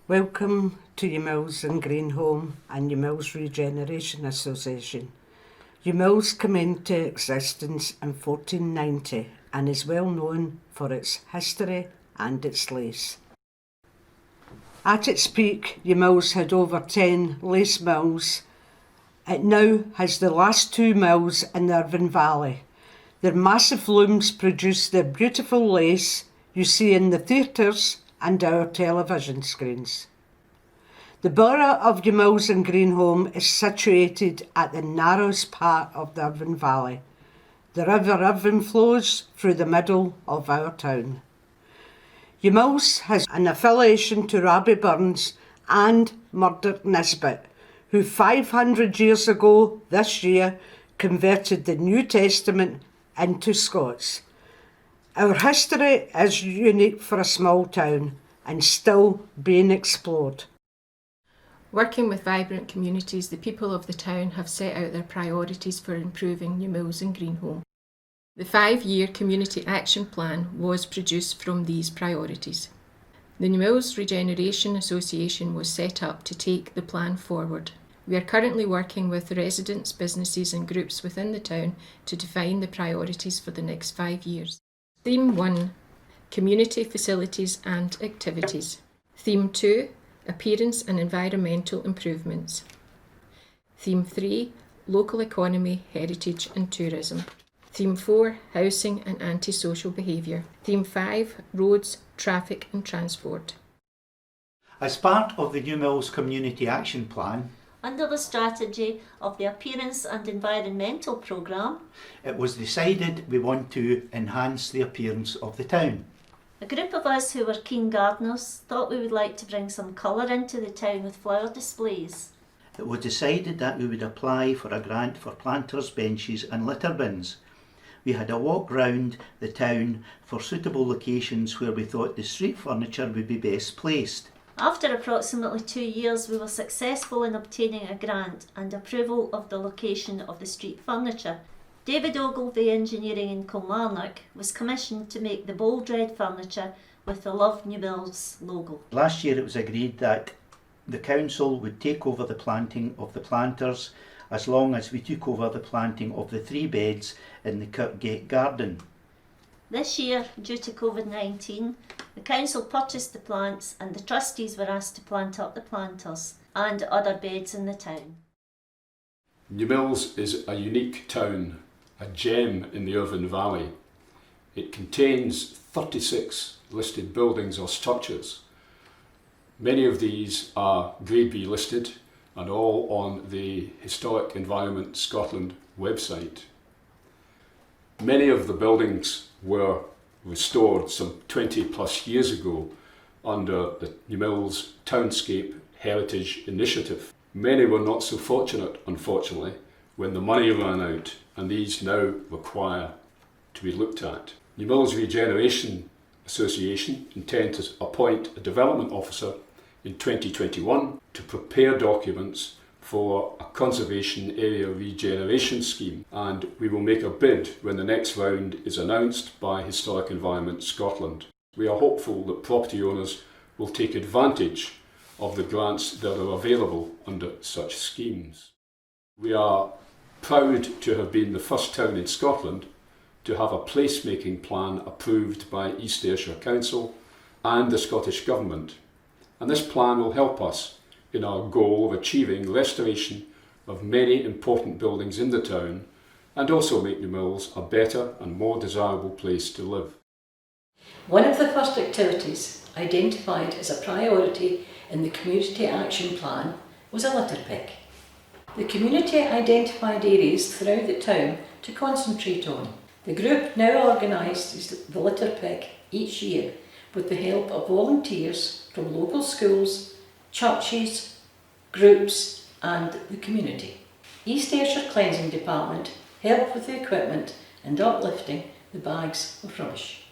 Welcome to Newmilns and Greenhome and Newmilns Regeneration Association. Newmilns came into existence in 1490 and is well known for its history and its lace. At its peak, Newmilns had over 10 lace mills. It now has the last 2 mills in the Irvine Valley. Their massive looms produce the beautiful lace you see in the theatres and our television screens. The borough of Newmilns and Greenhome is situated at the narrowest part of the Irvine Valley. The River Irvine flows through the middle of our town. Newmilns has an affiliation to Rabbie Burns and Murdoch Nisbet, who 500 years ago this year converted the New Testament into Scots. Our history is unique for a small town and still being explored. Working with vibrant communities, the people of the town have set out their priorities for improving Newmilns and Greenhome. The 5-year Community Action Plan was produced from these priorities. The Newmilns Regeneration Association was set up to take the plan forward. We are currently working with residents, businesses and groups within the town to define the priorities for the next 5 years. Theme 1, Community Facilities and Activities. Theme 2, Appearance and Environmental Improvements. Theme 3, Local Economy, Heritage and Tourism. Theme 4, Housing and Antisocial Behaviour. Theme 5, Roads, Traffic and Transport. As part of the Newmilns Community Action Plan, under the strategy of the Appearance and Environmental Programme, it was decided we want to enhance the appearance of the town. a group of us who were keen gardeners thought we would like to bring some colour into the town with flower displays. It was decided that we would apply for a grant for planters' benches and litter bins. We had a walk round the town for suitable locations where we thought the street furniture would be best placed. After approximately 2 years, we were successful in obtaining a grant and approval of the location of the street furniture. David Ogilvie Engineering in Kilmarnock was commissioned to make the bold red furniture with the Love Newmilns logo. Last year it was agreed that the council would take over the planting of the planters as long as we took over the planting of the 3 beds in the Kirkgate garden. This year, due to COVID-19, the council purchased the plants and the trustees were asked to plant up the planters and other beds in the town. Newmilns is a unique town, a gem in the Irvine Valley. It contains 36 listed buildings or structures. Many of these are Grade B listed and all on the Historic Environment Scotland website. Many of the buildings were restored some 20 plus years ago under the Newmilns Townscape Heritage Initiative. Many were not so fortunate, unfortunately, when the money ran out, and these now require to be looked at. Newmilns Regeneration Association intend to appoint a development officer in 2021 to prepare documents for a conservation area regeneration scheme, and we will make a bid when the next round is announced by Historic Environment Scotland. We are hopeful that property owners will take advantage of the grants that are available under such schemes. We are proud to have been the first town in Scotland to have a placemaking plan approved by East Ayrshire Council and the Scottish Government, and this plan will help us in our goal of achieving restoration of many important buildings in the town and also make Newmilns a better and more desirable place to live. One of the first activities identified as a priority in the Community Action Plan was a litter pick. The community identified areas throughout the town to concentrate on. The group now organises the litter pick each year with the help of volunteers from local schools, churches, groups and the community. East Ayrshire Cleansing Department help with the equipment and uplifting the bags of rubbish.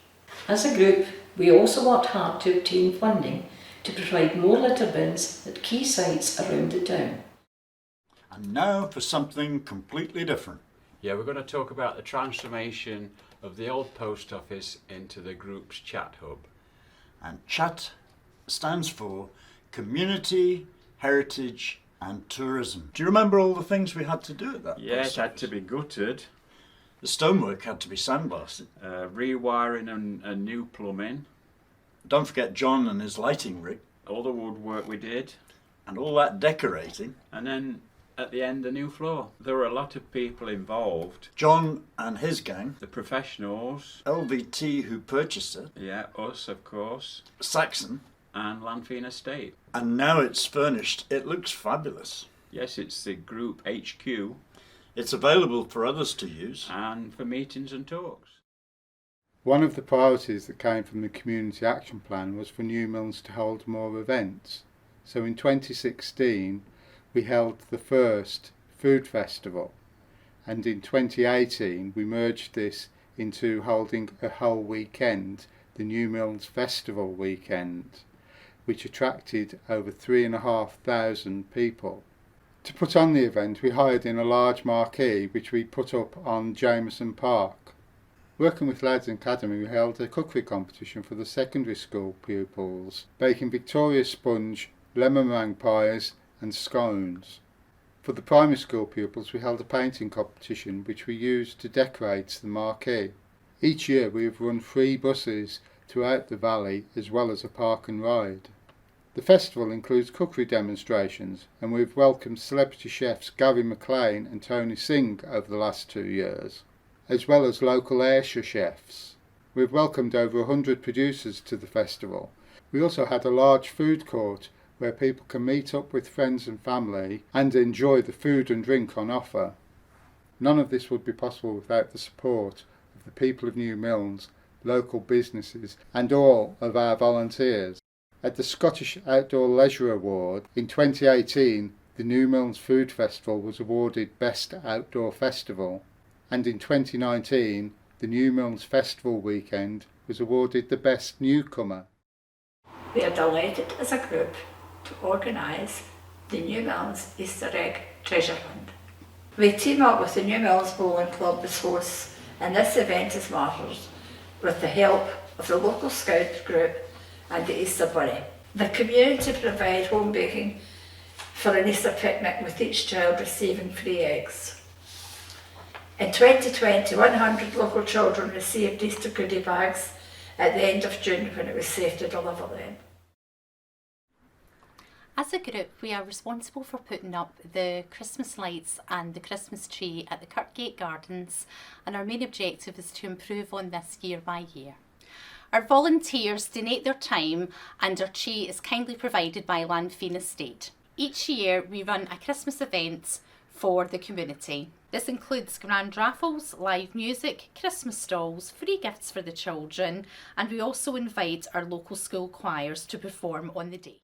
As a group, we also worked hard to obtain funding to provide more litter bins at key sites around the town. And now for something completely different. Yeah, we're going to talk about the transformation of the old post office into the group's chat hub. And chat stands for community, heritage and tourism. Do you remember all the things we had to do at that Yes, post had office? to be gutted, The stonework had to be sandblasted. rewiring and new plumbing, Don't forget John and his lighting rig all the woodwork we did, and all that decorating. and then at the end the new floor. There were a lot of people involved, John and his gang, the professionals, LVT who purchased it, yeah, us of course, Saxon, and Lanfine Estate. and now it's furnished. It looks fabulous. Yes, it's the group HQ It's available for others to use. and for meetings and talks. One of the priorities that came from the Community Action Plan was for Newmilns to hold more events. So in 2016 we held the first food festival, and in 2018 we merged this into holding a whole weekend, the Newmilns Festival Weekend, which attracted over 3,500 people. To put on the event, we hired in a large marquee which we put up on Jameson Park. Working with Lads Academy, we held a cookery competition for the secondary school pupils, baking Victoria sponge, lemon meringue pies and scones. For the primary school pupils, we held a painting competition which we used to decorate the marquee. Each year we have run free buses throughout the valley as well as a park and ride. The festival includes cookery demonstrations, and we've welcomed celebrity chefs Gary McLean and Tony Singh over the last 2 years, as well as local Ayrshire chefs. We've welcomed over 100 producers to the festival. We also had a large food court where people can meet up with friends and family and enjoy the food and drink on offer. None of this would be possible without the support of the people of Newmilns, local businesses and all of our volunteers. At the Scottish Outdoor Leisure Award in 2018, the Newmilns Food Festival was awarded Best Outdoor Festival, and in 2019 the Newmilns Festival Weekend was awarded the Best Newcomer. We are delighted as a group to organise the Newmilns Easter Egg Treasure Hunt. We team up with the Newmilns Bowling Club as hosts, and this event is martyred with the help of the local Scout group and the Easter Bunny. The community provide home baking for an Easter picnic, with each child receiving free eggs. In 2020, 100 local children received Easter goodie bags at the end of June when it was safe to deliver them. As a group, we are responsible for putting up the Christmas lights and the Christmas tree at the Kirkgate Gardens, and our main objective is to improve on this year by year. Our volunteers donate their time, and our tree is kindly provided by Lanfine Estate. Each year we run a Christmas event for the community. This includes grand raffles, live music, Christmas stalls, free gifts for the children, and we also invite our local school choirs to perform on the day.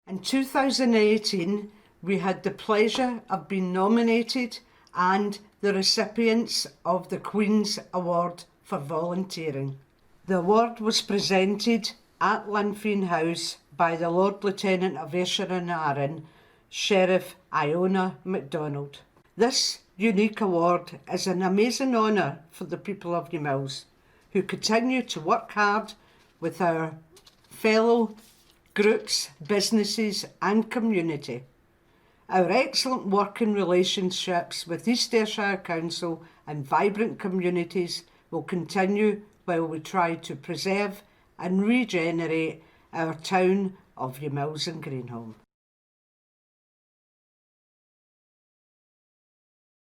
In 2018, we had the pleasure of being nominated and the recipients of the Queen's Award for volunteering. The award was presented at Lanfine House by the Lord Lieutenant of Ayrshire and Arran, Sheriff Iona MacDonald. This unique award is an amazing honour for the people of Newmilns, who continue to work hard with our fellow groups, businesses and community. Our excellent working relationships with East Ayrshire Council and vibrant communities will continue while we try to preserve and regenerate our town of Newmilns and Greenholm.